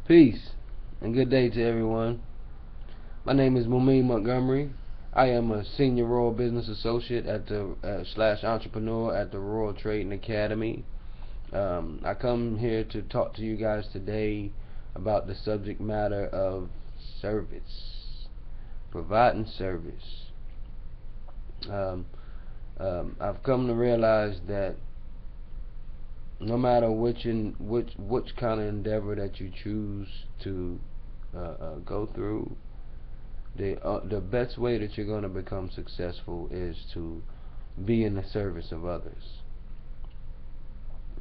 Peace and good day to everyone. My name is Montgomery. I am a senior rural business associate at the slash entrepreneur at the Rural Trading Academy. I come here to talk to you guys today about the subject matter of service, providing service. I've come to realize that no matter which kind of endeavor that you choose to go through, the best way that you're going to become successful is to be in the service of others.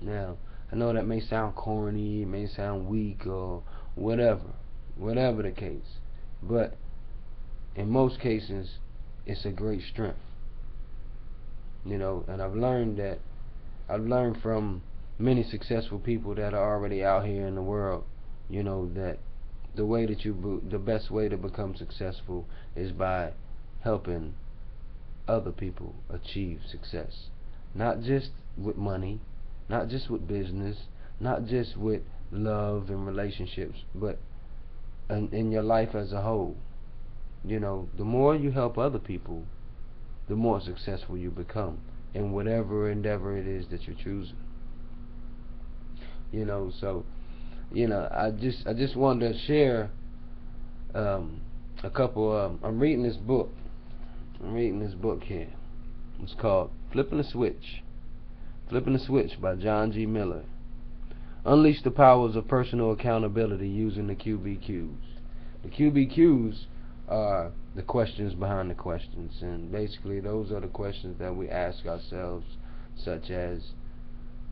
Now, I know that may sound corny, it may sound weak, or whatever the case, but in most cases, it's a great strength. And I've learned from many successful people that are already out here in the world, that the best way to become successful is by helping other people achieve success. Not just with money, not just with business, not just with love and relationships, but in your life as a whole. The more you help other people, the more successful you become in whatever endeavor it is that you're choosing. So I just wanted to share a couple. I'm reading this book. Here. It's called Flipping the Switch. Flipping the Switch by John G. Miller. Unleash the powers of personal accountability using the QBQs. The QBQs are the questions behind the questions, and basically those are the questions that we ask ourselves, such as,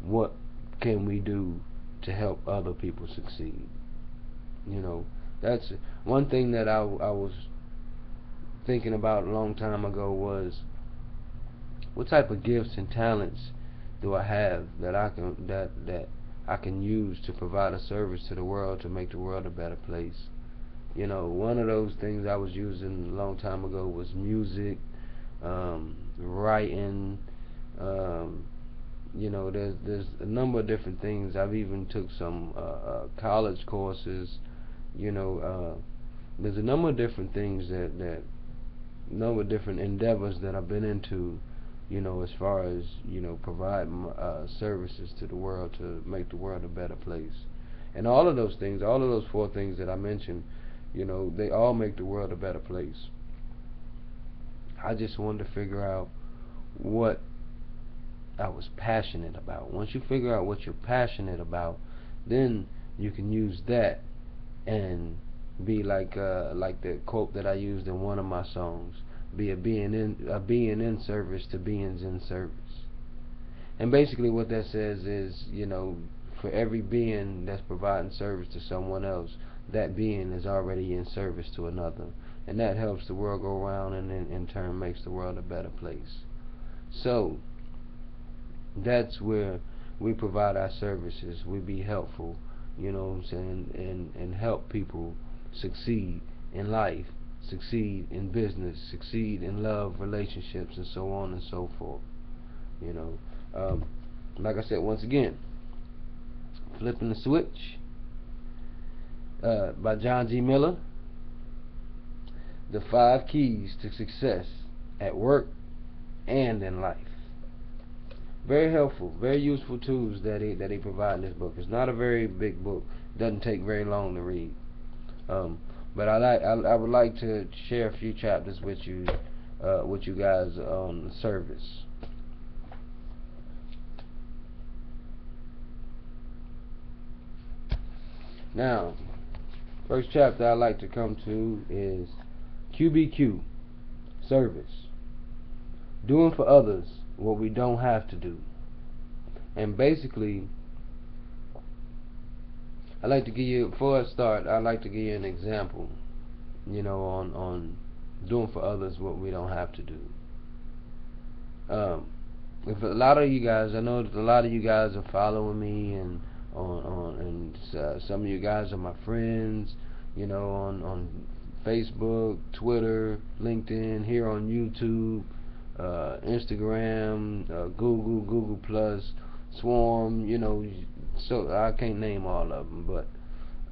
what can we do to help other people succeed? That's one thing that I was thinking about a long time ago, was what type of gifts and talents do I have that I can use to provide a service to the world, to make the world a better place. One of those things I was using a long time ago was music, writing. There's a number of different things. I've even took some college courses. There's a number of different things number of different endeavors that I've been into, as far as providing services to the world to make the world a better place. And all of those things, all of those four things that I mentioned, they all make the world a better place. I just wanted to figure out what I was passionate about. Once you figure out what you're passionate about, then you can use that and be like the quote that I used in one of my songs: be a being in service to beings in service. And basically what that says is, for every being that's providing service to someone else, that being is already in service to another, and that helps the world go around, and in turn makes the world a better place. So that's where we provide our services. We be helpful, and help people succeed in life, succeed in business, succeed in love, relationships, and so on and so forth. Like I said, once again, Flipping the Switch by John G. Miller. The 5 keys to success at work and in life. Very helpful, very useful tools that he provide in this book. It's not a very big book. Doesn't take very long to read. But I would like to share a few chapters with you guys on service. Now, first chapter I like to come to is QBQ, service. Doing for others what we don't have to do. And basically, before I start, I'd like to give you an example, on doing for others what we don't have to do. If a lot of you guys, I know that a lot of you guys are following me, and some of you guys are my friends, on Facebook, Twitter, LinkedIn, here on YouTube, Instagram, Google Plus, Swarm, so I can't name all of them, but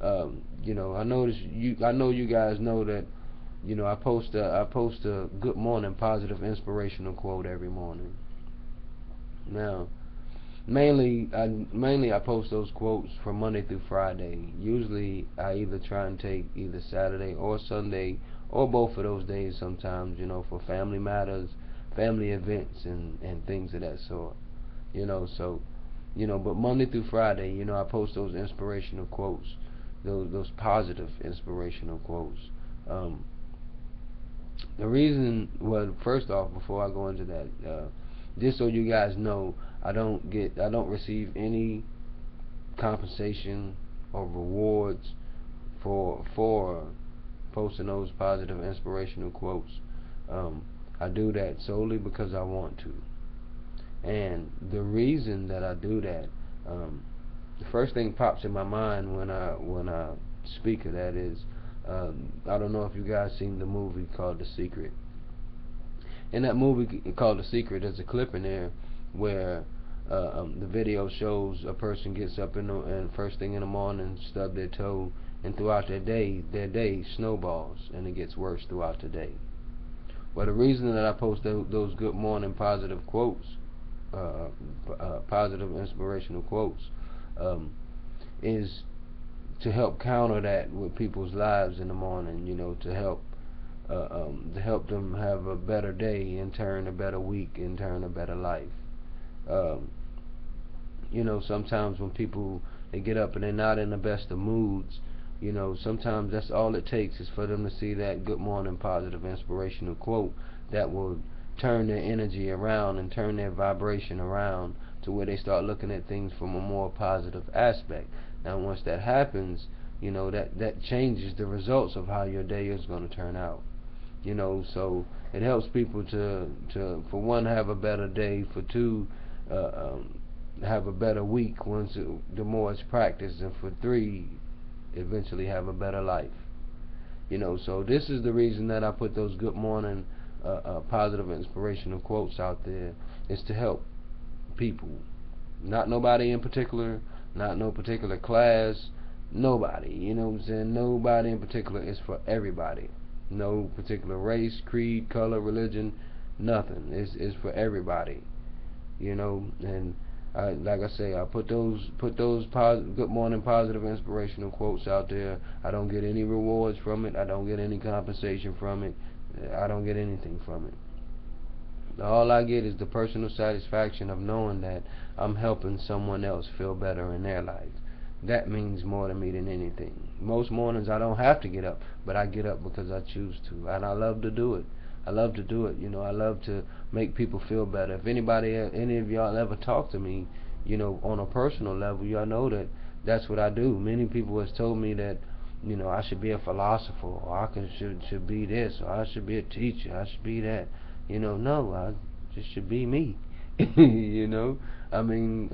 I know you guys know that, I post a good morning positive inspirational quote every morning. Now, mainly I post those quotes from Monday through Friday. Usually I either try and take either Saturday or Sunday or both of those days sometimes, for family matters, family events and things of that sort. So but Monday through Friday, I post those inspirational quotes, those positive inspirational quotes. Um, the reason, well, first off, before I go into that, just so you guys know, I don't receive any compensation or rewards for posting those positive inspirational quotes. Um, I do that solely because I want to, and the reason that I do that, the first thing pops in my mind when I speak of that is, I don't know if you guys seen the movie called The Secret. In that movie called The Secret, there's a clip in there where the video shows a person gets up and first thing in the morning, stub their toe, and throughout their day snowballs, and it gets worse throughout the day. Well, the reason that I post those good morning positive quotes, positive inspirational quotes, um, is to help counter that with people's lives in the morning. To help them have a better day, in turn a better week, in turn a better life. Um, Sometimes when people, they get up and they're not in the best of moods, sometimes that's all it takes is for them to see that good morning positive inspirational quote that will turn their energy around and turn their vibration around to where they start looking at things from a more positive aspect. Now once that happens, that changes the results of how your day is going to turn out. So it helps people to for one, have a better day, for two, have a better week the more it's practiced, and for three, eventually have a better life. So this is the reason that I put those good morning positive inspirational quotes out there, is to help people. Not nobody in particular, not no particular class, nobody. You know what I'm saying? Nobody in particular. Is for everybody. No particular race, creed, color, religion, nothing. It's for everybody. And like I say, I put those good morning positive inspirational quotes out there. I don't get any rewards from it. I don't get any compensation from it. I don't get anything from it. All I get is the personal satisfaction of knowing that I'm helping someone else feel better in their life. That means more to me than anything. Most mornings I don't have to get up, but I get up because I choose to, and I love to do it. I love to do it. I love to make people feel better. If any of y'all ever talk to me, on a personal level, y'all know that that's what I do. Many people has told me that, I should be a philosopher, or should be this, or I should be a teacher, I should be that. No, I just should be me. I mean,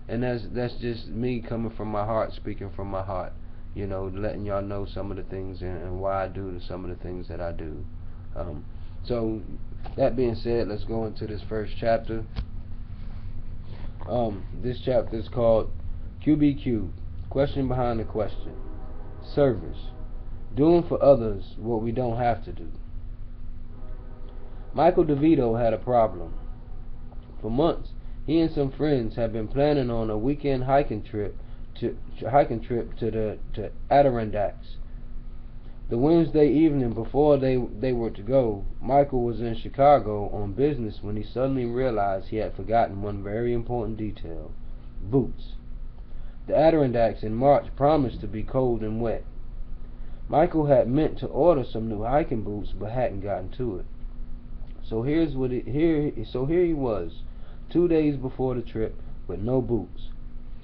and that's just me coming from my heart, speaking from my heart. Letting y'all know some of the things and why I do some of the things that I do. So that being said, let's go into this first chapter. This chapter is called QBQ, Question Behind the Question. Service. Doing for others what we don't have to do. Michael DeVito had a problem. For months, he and some friends had been planning on a weekend hiking trip to the Adirondacks. The Wednesday evening before they were to go, Michael was in Chicago on business when he suddenly realized he had forgotten one very important detail: boots. The Adirondacks in March promised to be cold and wet. Michael had meant to order some new hiking boots but hadn't gotten to it. So here he was, 2 days before the trip, with no boots,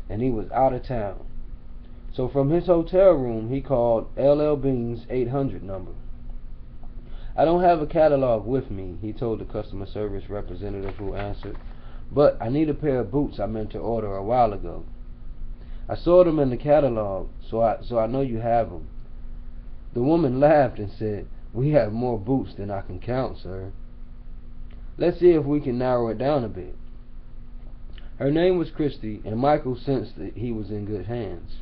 and he was out of town. So from his hotel room, he called LL Bean's 800 number. "I don't have a catalog with me," he told the customer service representative who answered, "but I need a pair of boots I meant to order a while ago." "I saw them in the catalog, so I know you have them." The woman laughed and said, "We have more boots than I can count, sir. Let's see if we can narrow it down a bit." Her name was Christy, and Michael sensed that he was in good hands.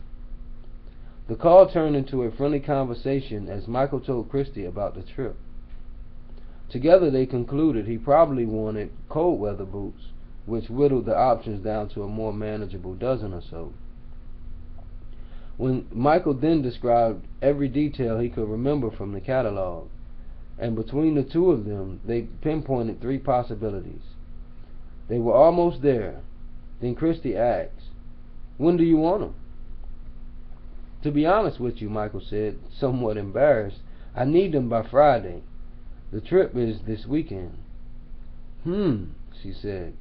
The call turned into a friendly conversation as Michael told Christy about the trip. Together they concluded he probably wanted cold weather boots, which whittled the options down to a more manageable dozen or so. When Michael then described every detail he could remember from the catalog, and between the two of them they pinpointed 3 possibilities. They were almost there. Then Christy asked, "When do you want them?" "To be honest with you," Michael said, somewhat embarrassed, "I need them by Friday. The trip is this weekend." She said.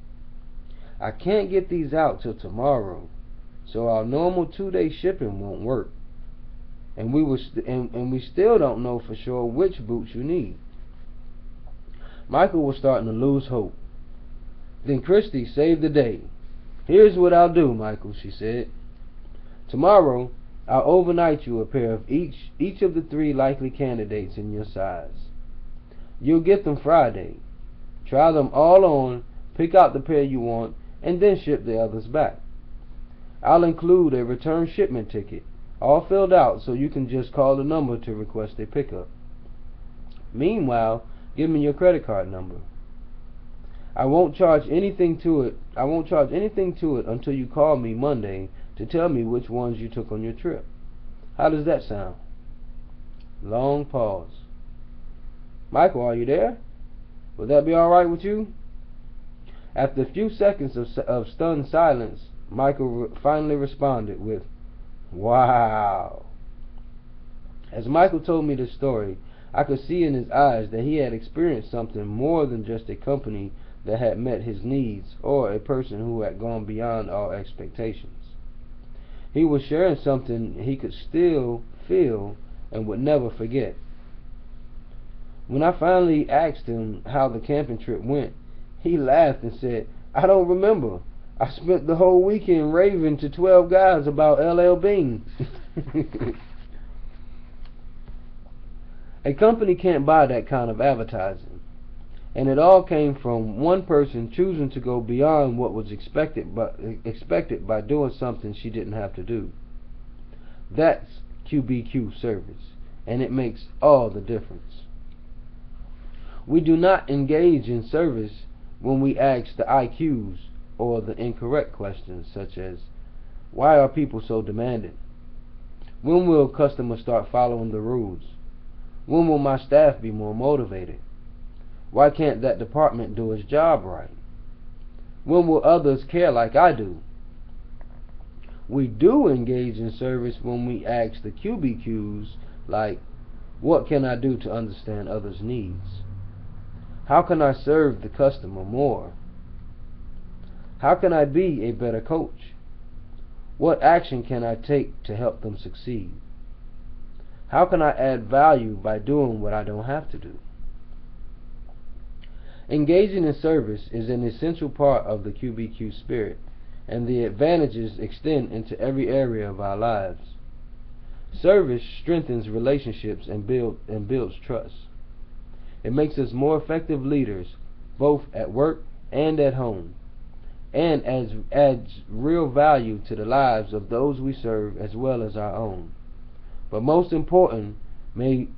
"I can't get these out till tomorrow, so our normal 2-day shipping won't work. And we still don't know for sure which boots you need." Michael was starting to lose hope. Then Christy saved the day. "Here's what I'll do, Michael," she said. "Tomorrow, I'll overnight you a pair of each of the 3 likely candidates in your size. You'll get them Friday. Try them all on, pick out the pair you want, and then ship the others back. I'll include a return shipment ticket, all filled out, so you can just call the number to request a pickup. Meanwhile, give me your credit card number. I won't charge anything to it until you call me Monday to tell me which ones you took on your trip. How does that sound?" Long pause. "Michael, are you there? Would that be all right with you?" After a few seconds of stunned silence, Michael finally responded with, "Wow." As Michael told me this story, I could see in his eyes that he had experienced something more than just a company that had met his needs or a person who had gone beyond all expectations. He was sharing something he could still feel and would never forget. When I finally asked him how the camping trip went, he laughed and said, "I don't remember. I spent the whole weekend raving to 12 guys about LL Bean." A company can't buy that kind of advertising, and it all came from one person choosing to go beyond what was expected by doing something she didn't have to do. That's QBQ service, and it makes all the difference. We do not engage in service when we ask the IQs or the incorrect questions, such as, "Why are people so demanding? When will customers start following the rules? When will my staff be more motivated? Why can't that department do its job right? When will others care like I do?" We do engage in service when we ask the QBQs, like, "What can I do to understand others' needs? How can I serve the customer more? How can I be a better coach? What action can I take to help them succeed? How can I add value by doing what I don't have to do?" Engaging in service is an essential part of the QBQ spirit, and the advantages extend into every area of our lives. Service strengthens relationships and builds trust. It makes us more effective leaders, both at work and at home, and adds real value to the lives of those we serve as well as our own. But most important may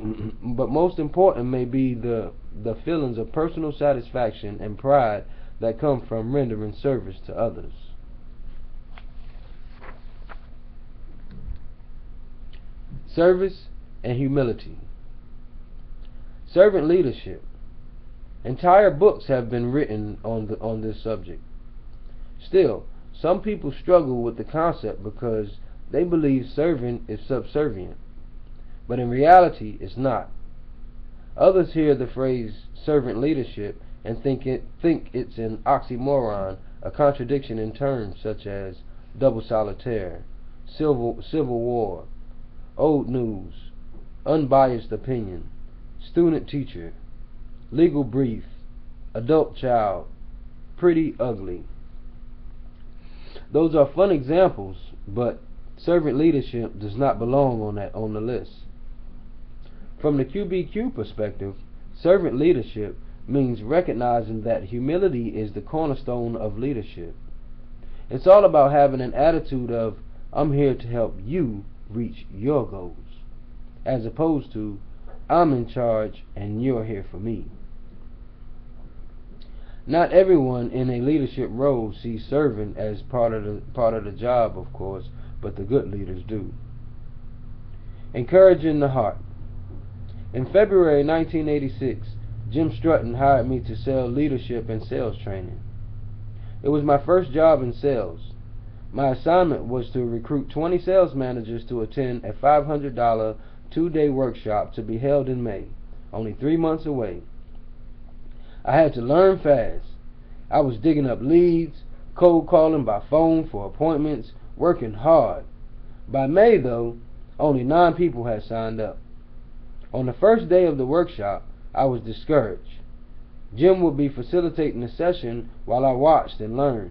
be the feelings of personal satisfaction and pride that come from rendering service to others. Service and humility. Servant leadership. Entire books have been written on this subject. Still, some people struggle with the concept because they believe serving is subservient, but in reality it's not. Others hear the phrase servant leadership and think it's an oxymoron, a contradiction in terms such as double solitaire, civil war, old news, unbiased opinion, student teacher, legal brief, adult child, pretty ugly. Those are fun examples, but servant leadership does not belong on the list. From the QBQ perspective, servant leadership means recognizing that humility is the cornerstone of leadership. It's all about having an attitude of, "I'm here to help you, reach your goals, as opposed to I'm in charge and you're here for me. Not everyone in a leadership role sees serving as part of the job, of course, but the good leaders do. Encouraging the heart. In February 1986, Jim Strutton hired me to sell leadership and sales training. It was my first job in sales. My assignment was to recruit 20 sales managers to attend a $500 two-day workshop to be held in May, only 3 months away. I had to learn fast. I was digging up leads, cold calling by phone for appointments, working hard. By May, though, only 9 people had signed up. On the first day of the workshop, I was discouraged. Jim would be facilitating the session while I watched and learned.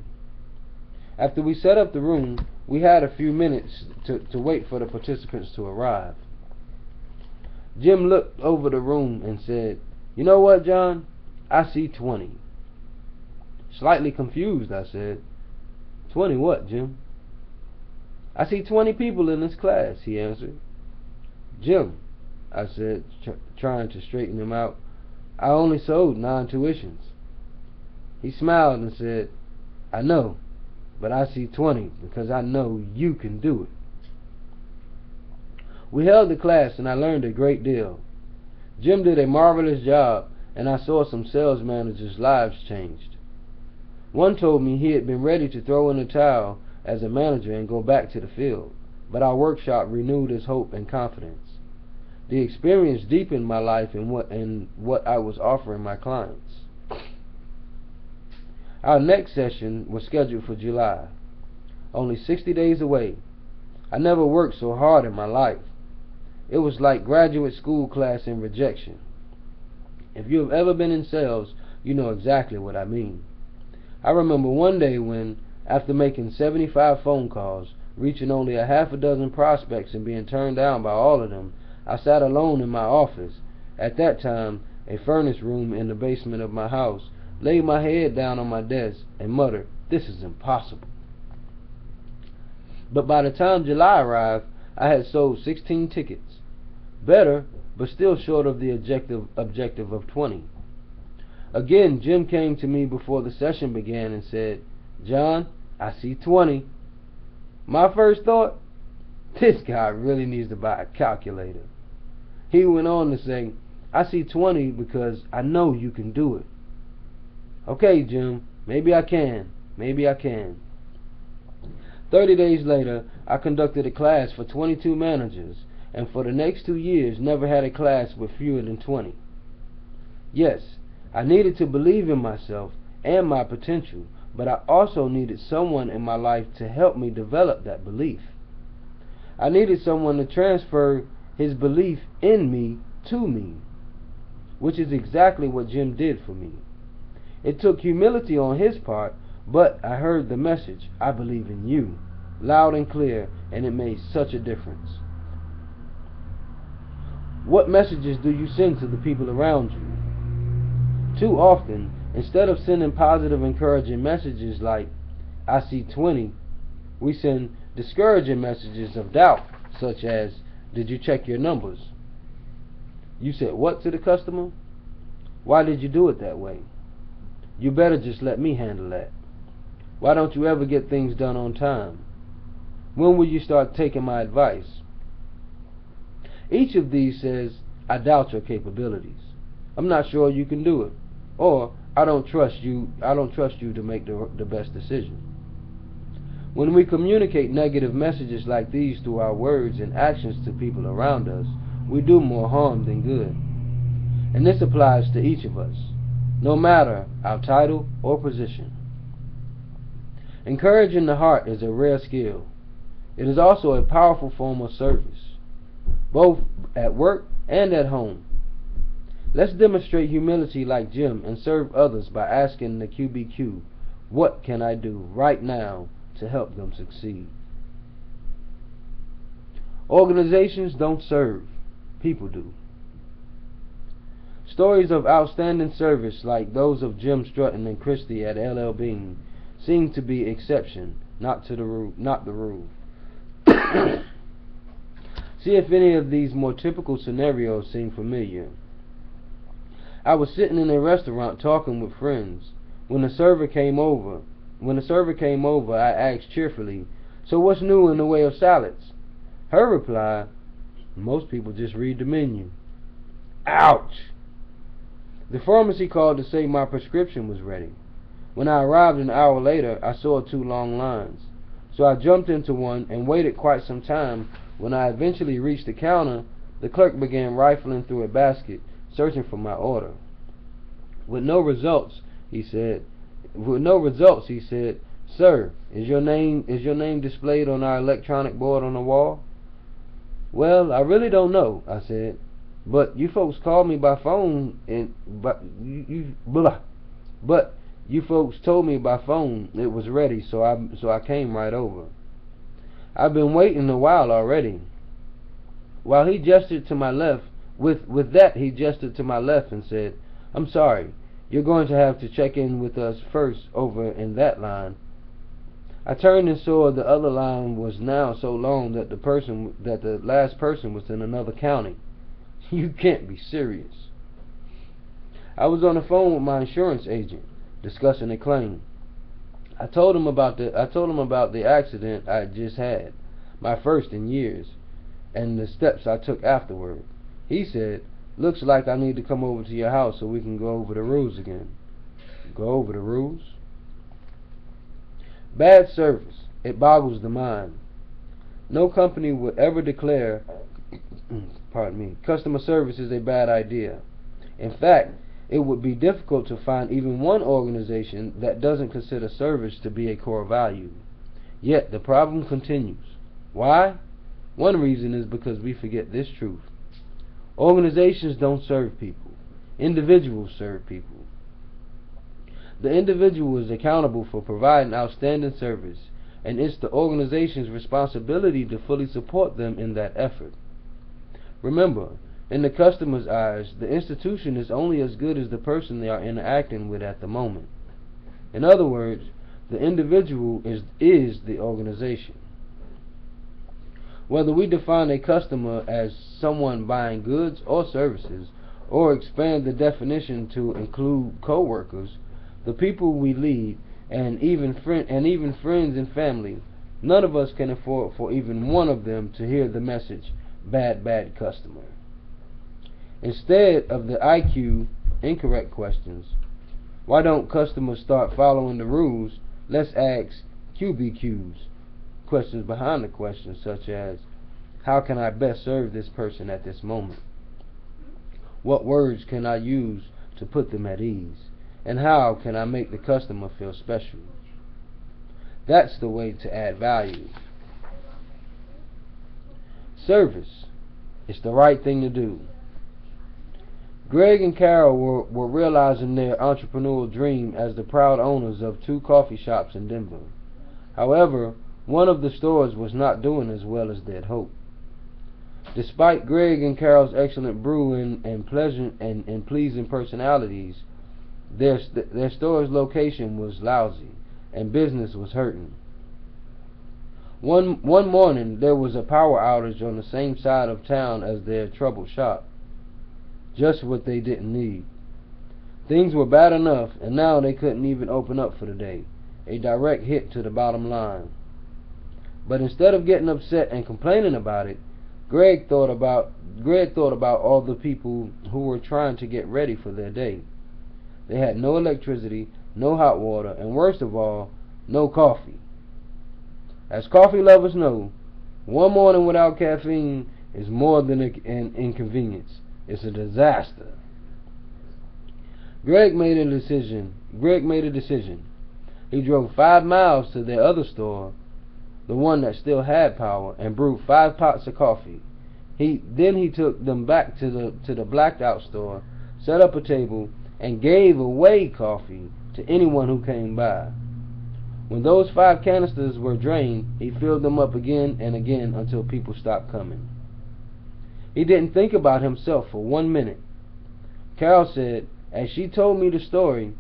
After we set up the room, we had a few minutes to wait for the participants to arrive. Jim looked over the room and said, "You know what, John? I see 20. Slightly confused, I said, "20 what, Jim?" "I see 20 people in this class," he answered. "Jim," I said, trying to straighten him out, "I only sold 9 tuitions." He smiled and said, "I know, but I see 20 because I know you can do it." We held the class and I learned a great deal. Jim did a marvelous job, and I saw some sales managers' lives changed. One told me he had been ready to throw in the towel as a manager and go back to the field, but our workshop renewed his hope and confidence. The experience deepened my life in what I was offering my clients. Our next session was scheduled for July, only 60 days away. I never worked so hard in my life. It was like graduate school class in rejection. If you have ever been in sales, you know exactly what I mean. I remember one day when, after making 75 phone calls, reaching only a half a dozen prospects and being turned down by all of them, I sat alone in my office, at that time a furnace room in the basement of my house, laid my head down on my desk and muttered, "This is impossible." But by the time July arrived, I had sold 16 tickets. Better, but still short of the objective of 20. Again, Jim came to me before the session began and said, "John, I see 20. My first thought, this guy really needs to buy a calculator. He went on to say, "I see 20 because I know you can do it." "Okay, Jim, maybe I can. 30 days later, I conducted a class for 22 managers, and for the next 2 years never had a class with fewer than 20. Yes, I needed to believe in myself and my potential, but I also needed someone in my life to help me develop that belief. I needed someone to transfer his belief in me to me, which is exactly what Jim did for me. It took humility on his part, but I heard the message, "I believe in you," loud and clear, and it made such a difference. What messages do you send to the people around you? Too often, instead of sending positive, encouraging messages like, "I see 20, we send discouraging messages of doubt, such as, "Did you check your numbers?" "You said what to the customer?" "Why did you do it that way?" "You better just let me handle that." "Why don't you ever get things done on time?" "When will you start taking my advice?" Each of these says, "I doubt your capabilities. I'm not sure you can do it," or I don't trust you to make the best decision." When we communicate negative messages like these through our words and actions to people around us, we do more harm than good. And this applies to each of us, no matter our title or position. Encouraging the heart is a rare skill. It is also a powerful form of service, both at work and at home. Let's demonstrate humility like Jim and serve others by asking the QBQ, "What can I do right now to help them succeed?" Organizations don't serve, people do. Stories of outstanding service like those of Jim Strutton and Christie at LL Bean seem to be exception, not the rule. See if any of these more typical scenarios seem familiar. I was sitting in a restaurant talking with friends. When the server came over, I asked cheerfully, "So what's new in the way of salads?" Her reply, "Most people just read the menu." Ouch! The pharmacy called to say my prescription was ready. When I arrived an hour later, I saw 2 long lines. So I jumped into one and waited quite some time. When I eventually reached the counter, the clerk began rifling through a basket, searching for my order. With no results, he said, "Sir, is your name displayed on our electronic board on the wall?" "Well, I really don't know," I said. "But you folks called me by phone but you folks told me by phone it was ready, so I came right over. I've been waiting a while already." While he gestured to my left, with that he gestured to my left and said, "I'm sorry, you're going to have to check in with us first over in that line." I turned and saw the other line was now so long that the last person was in another county. You can't be serious. I was on the phone with my insurance agent, discussing a claim. I told him about the accident I had just had, my first in years, and the steps I took afterward. He said, "Looks like I need to come over to your house so we can go over the rules again." Go over the rules? Bad service. It boggles the mind. No company would ever declare customer service is a bad idea. In fact, it would be difficult to find even one organization that doesn't consider service to be a core value. Yet the problem continues. Why? One reason is because we forget this truth. Organizations don't serve people. Individuals serve people. The individual is accountable for providing outstanding service, and it's the organization's responsibility to fully support them in that effort. Remember, in the customer's eyes, the institution is only as good as the person they are interacting with at the moment. In other words, the individual is the organization. Whether we define a customer as someone buying goods or services, or expand the definition to include co-workers, the people we lead, and even friends and family, none of us can afford for even one of them to hear the message, bad customer. Instead of the IQ, incorrect questions, why don't customers start following the rules? Let's ask QBQs, questions behind the questions, such as, how can I best serve this person at this moment? What words can I use to put them at ease? And how can I make the customer feel special? That's the way to add value. Service. It's the right thing to do. Greg and Carol were realizing their entrepreneurial dream as the proud owners of 2 coffee shops in Denver. However, one of the stores was not doing as well as they'd hoped. Despite Greg and Carol's excellent brewing and pleasing personalities, their store's location was lousy, and business was hurting. One morning, there was a power outage on the same side of town as their troubled shop. Just what they didn't need. Things were bad enough, and now they couldn't even open up for the day. A direct hit to the bottom line. But instead of getting upset and complaining about it, Greg thought about all the people who were trying to get ready for their day. They had no electricity, no hot water, and worst of all, no coffee. As coffee lovers know, one morning without caffeine is more than an inconvenience. It's a disaster. Greg made a decision. He drove 5 miles to their other store, the one that still had power, and brewed 5 pots of coffee. Then he took them back to the blacked out store, set up a table, and gave away coffee to anyone who came by. When those 5 canisters were drained, he filled them up again and again until people stopped coming. He didn't think about himself for 1 minute. Carol said, as she told me the story,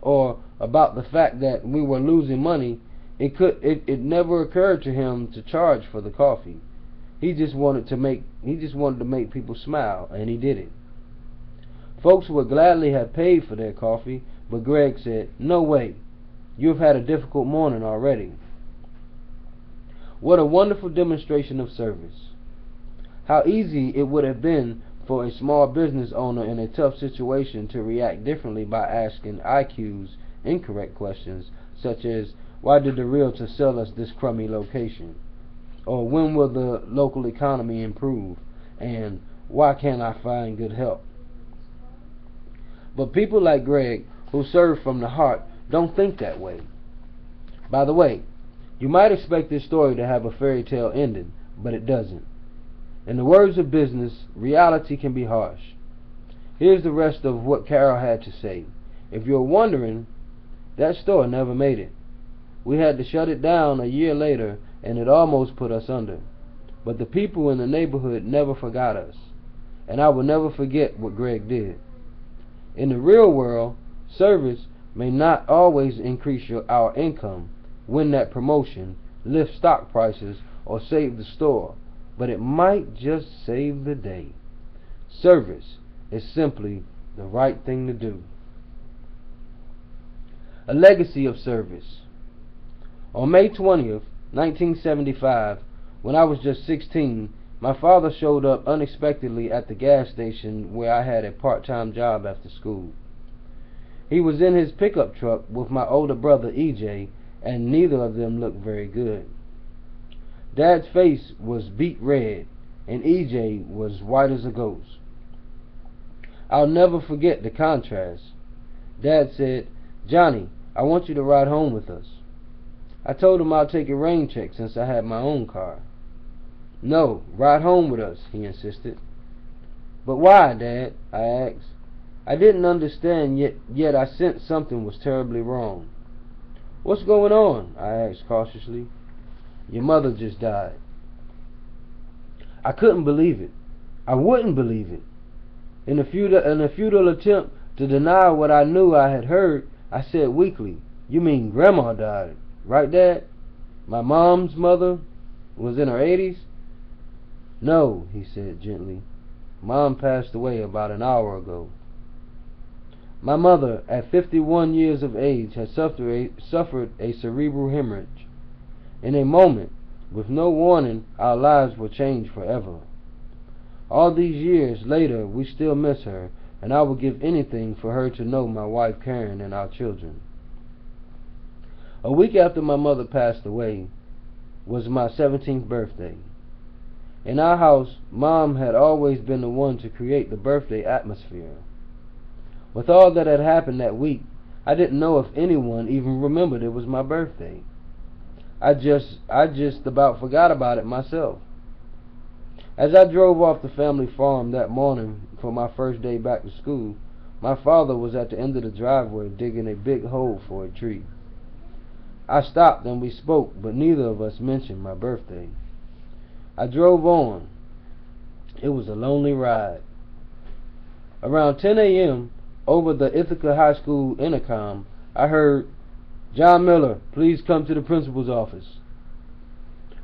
or about the fact that we were losing money, it never occurred to him to charge for the coffee. He just wanted to make people smile, and he did it. Folks would gladly have paid for their coffee, but Greg said, "No way. You have had a difficult morning already." What a wonderful demonstration of service. How easy it would have been for a small business owner in a tough situation to react differently by asking IQ's incorrect questions, such as, "Why did the realtor sell us this crummy location?" Or, "When will the local economy improve?" And, "Why can't I find good help?" But people like Greg, who serve from the heart, don't think that way. By the way, you might expect this story to have a fairy tale ending, but it doesn't. In the words of business, reality can be harsh. Here's the rest of what Carol had to say. If you're wondering, that store never made it. We had to shut it down a year later, and it almost put us under. But the people in the neighborhood never forgot us, and I will never forget what Greg did. In the real world, service may not always increase our income, win that promotion, lift stock prices, or save the store, but it might just save the day. Service is simply the right thing to do. A legacy of service. On May 20th, 1975, when I was just 16, my father showed up unexpectedly at the gas station where I had a part-time job after school. He was in his pickup truck with my older brother EJ, and neither of them looked very good. Dad's face was beet red, and EJ was white as a ghost. I'll never forget the contrast. Dad said, "Johnny, I want you to ride home with us." I told him I'd take a rain check since I had my own car. "No, ride home with us," he insisted. "But why, Dad?" I asked. I didn't understand, yet I sensed something was terribly wrong. "What's going on?" I asked cautiously. "Your mother just died." I couldn't believe it. I wouldn't believe it. In a futile attempt to deny what I knew I had heard, I said weakly, "You mean Grandma died, right, Dad? My mom's mother was in her 80s? "No," he said gently. "Mom passed away about an hour ago." My mother, at 51 years of age, had suffered a cerebral hemorrhage. In a moment, with no warning, our lives were changed forever. All these years later, we still miss her, and I would give anything for her to know my wife Karen and our children. A week after my mother passed away was my 17th birthday. In our house, Mom had always been the one to create the birthday atmosphere. With all that had happened that week, I didn't know if anyone even remembered it was my birthday. I just about forgot about it myself. As I drove off the family farm that morning for my first day back to school, my father was at the end of the driveway digging a big hole for a tree. I stopped and we spoke, but neither of us mentioned my birthday. I drove on. It was a lonely ride. Around 10 a.m., over the Ithaca High School intercom, I heard, "John Miller, please come to the principal's office."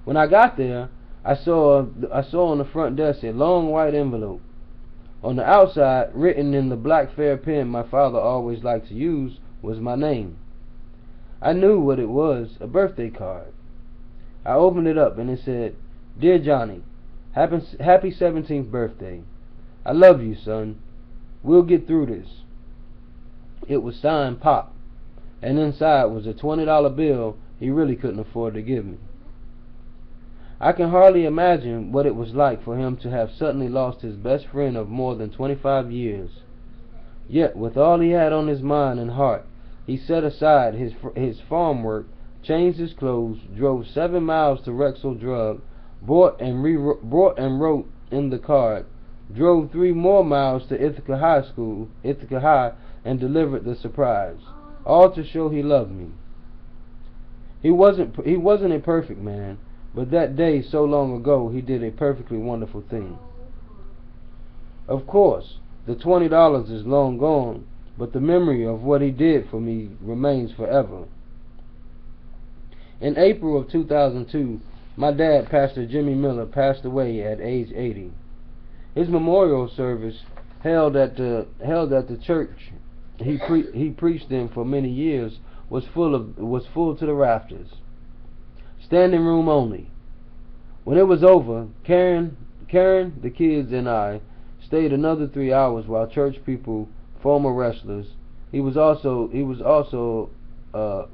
When I got there, I saw on the front desk a long white envelope. On the outside, written in the black fair pen my father always liked to use, was my name. I knew what it was, a birthday card. I opened it up and it said, "Dear Johnny, happy 17th birthday. I love you, son. We'll get through this." It was signed Pop, and inside was a $20 bill he really couldn't afford to give me. I can hardly imagine what it was like for him to have suddenly lost his best friend of more than 25 years. Yet, with all he had on his mind and heart, he set aside his farm work, changed his clothes, drove 7 miles to Rexall Drug, brought and wrote in the card, drove 3 more miles to Ithaca High, and delivered the surprise, all to show he loved me. He wasn't a perfect man, but that day so long ago he did a perfectly wonderful thing. Of course, the $20 is long gone, but the memory of what he did for me remains forever. In April of 2002, My dad, Pastor Jimmy Miller, passed away at age 80. His memorial service, held at the church he preached in for many years, was full to the rafters. Standing room only. When it was over, Karen, the kids, and I stayed another 3 hours while church people, former wrestlers. He was also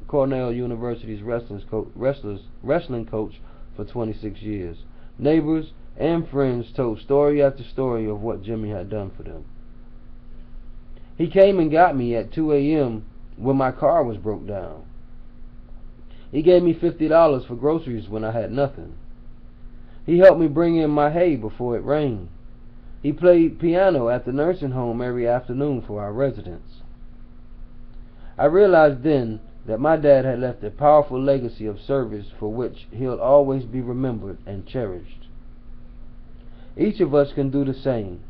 Cornell University's wrestling coach for 26 years. Neighbors and friends told story after story of what Jimmy had done for them. He came and got me at 2 a.m. when my car was broke down. He gave me $50 for groceries when I had nothing. He helped me bring in my hay before it rained. He played piano at the nursing home every afternoon for our residents. I realized then that my dad had left a powerful legacy of service for which he'll always be remembered and cherished. Each of us can do the same.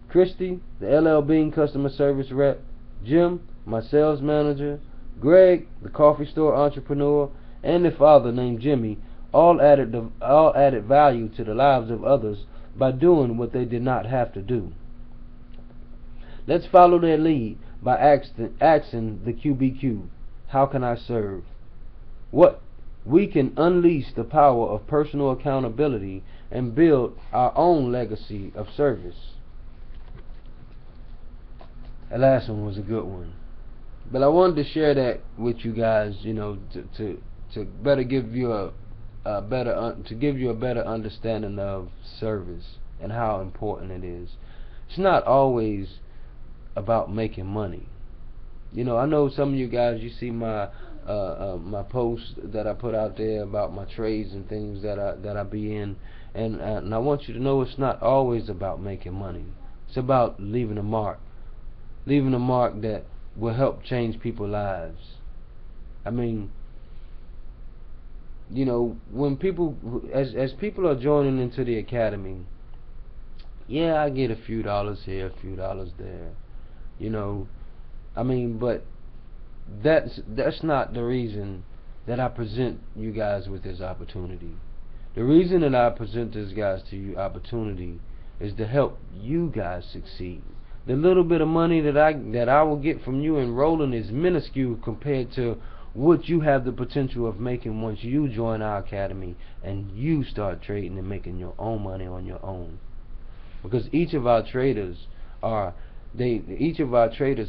Christy, the LL Bean customer service rep, Jim, my sales manager, Greg, the coffee store entrepreneur, and the father named Jimmy, all added value to the lives of others by doing what they did not have to do. Let's follow their lead by asking the QBQ, how can I serve? We can unleash the power of personal accountability and build our own legacy of service. That last one was a good one, but I wanted to share that with you guys, to better give you a better understanding of service and how important it is. It's not always about making money. I know some of you guys, you see my my posts that I put out there about my trades and things that I be in, and I want you to know it's not always about making money. It's about leaving a mark that will help change people's lives. I mean, when people, as people are joining into the academy, yeah, I get a few dollars here, a few dollars there, I mean, but that's not the reason that I present you guys with this opportunity. The reason that I present this guys to you opportunity is to help you guys succeed. The little bit of money that I will get from you enrolling is minuscule compared to what you have the potential of making once you join our academy and you start trading and making your own money on your own. Because each of our traders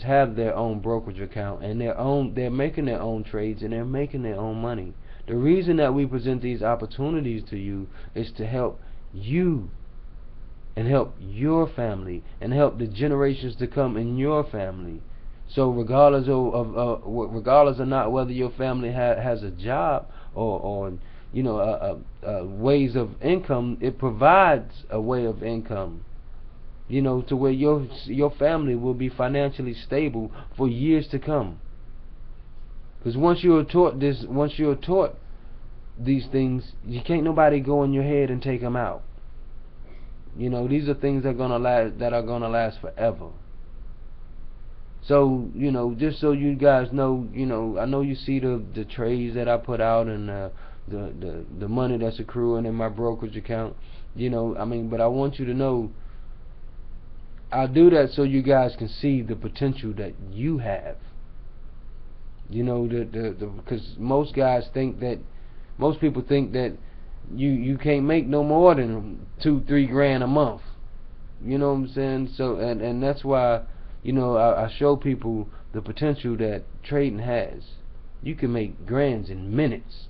have their own brokerage account, and they're making their own trades, and they're making their own money. The reason that we present these opportunities to you is to help you and help your family and help the generations to come in your family. So regardless of not whether your family has a job or ways of income, it provides a way of income, to where your family will be financially stable for years to come. Because once you're taught these things, you can't nobody go in your head and take them out. These are things that are gonna last forever. So, just so you guys know, I know you see the trades that I put out and the money that's accruing in my brokerage account. But I want you to know I do that so you guys can see the potential that you have. Because most people think that you can't make no more than $2-3 grand a month. You know what I'm saying? So and that's why I show people the potential that trading has. You can make grands in minutes.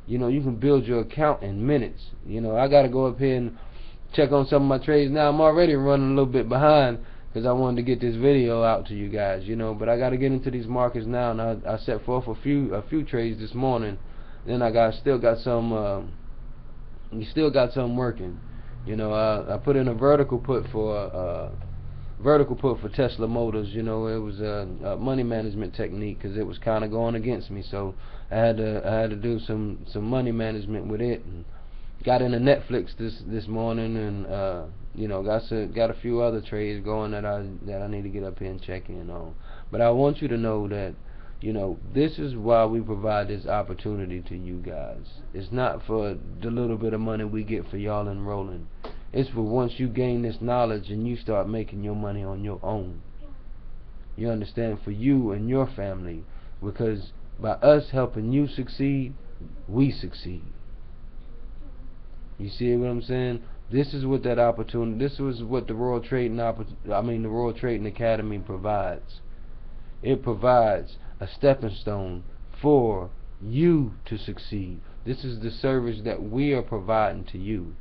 You can build your account in minutes. I gotta go up here and check on some of my trades now. I'm already running a little bit behind because I wanted to get this video out to you guys. But I gotta get into these markets now, and I set forth a few trades this morning. Then I still got some working. I put in a vertical put for Tesla Motors. It was a money management technique because it was kind of going against me, so I had to do some money management with it, and got into Netflix this morning, and got a few other trades going that I need to get up here and check in on. But I want you to know that This is why we provide this opportunity to you guys. It's not for the little bit of money we get for y'all enrolling. It's for once you gain this knowledge and you start making your money on your own. You understand? For you and your family. Because by us helping you succeed, we succeed. You see what I'm saying? This is what that opportunity, this is what the Royal Trading Academy provides. It provides a stepping stone for you to succeed. This is the service that we are providing to you.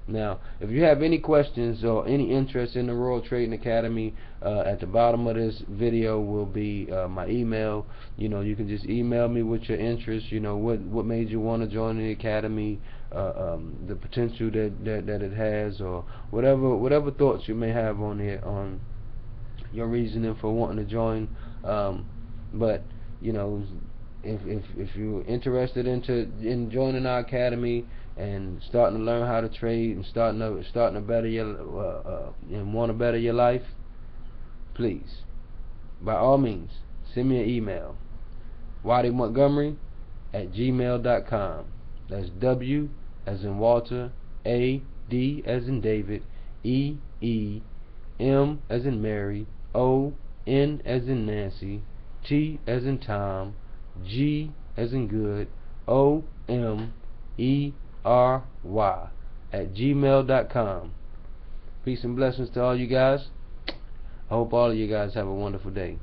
Now, if you have any questions or any interest in the Royal Trading Academy, at the bottom of this video will be my email. You can just email me with your interest. What made you want to join the academy, the potential that it has, or whatever thoughts you may have on it, on your reasoning for wanting to join. But if you're interested in joining our academy and starting to learn how to trade and starting to better your and want to better your life, please, by all means, send me an email, WadyMontgomery@gmail.com. That's W as in Walter, A D as in David, E M as in Mary, O N as in Nancy, T as in Tom, G as in good, OMERY @gmail.com. Peace and blessings to all you guys. I hope all of you guys have a wonderful day.